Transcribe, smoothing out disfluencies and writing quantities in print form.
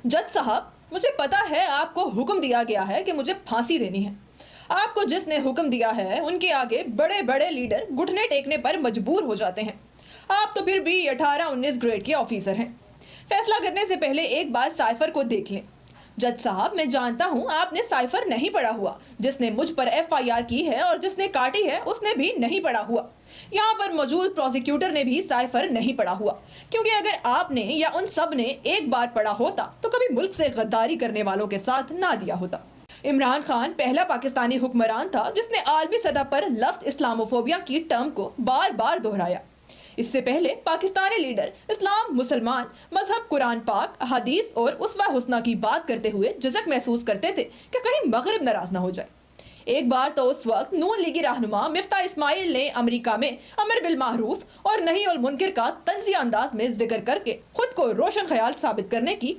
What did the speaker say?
جج صاحب، مجھے پتا ہے آپ کو حکم دیا گیا ہے کہ مجھے پھانسی دینی ہے۔ آپ کو جس نے حکم دیا ہے ان کے آگے بڑے بڑے لیڈر گھٹنے ٹیکنے پر مجبور ہو جاتے ہیں۔ آپ تو پھر بھی 18-19 گریڈ کے آفیسر ہیں۔ فیصلہ کرنے سے پہلے ایک بار سائفر کو دیکھ لیں۔ جج صاحب، میں جانتا ہوں آپ نے سائفر نہیں پڑھا ہوا۔ جس نے مجھ پر FIR کی ہے اور جس نے کاٹی ہے اس نے بھی نہیں پڑھا ہوا۔ یہاں پر موجود پروسیکیوٹر نے بھی سائفر نہیں پڑھا ہوا، کیونکہ اگر آپ نے یا ان سب نے ایک بار پڑھا ہوتا تو کبھی ملک سے غداری کرنے والوں کے ساتھ نہ دیا ہوتا۔ عمران خان پہلا پاکستانی حکمران تھا جس نے عالمی سطح پر لفظ اسلاموفوبیا کی ٹرم کو بار بار دہرایا۔ اس سے پہلے پاکستانی لیڈر اسلام، مسلمان، مذہب، قرآن پاک، احادیث اور اسوہ حسنہ کی بات کرتے ہوئے جھجک محسوس کرتے تھے کہ کہیں مغرب ناراض نہ ہو جائے۔ ایک بار تو اس وقت نون لیگی رہنما مفتاح اسماعیل نے امریکہ میں امر بالمعروف اور نہی المنکر کا طنزیہ انداز میں ذکر کر کے خود کو روشن خیال ثابت کرنے کی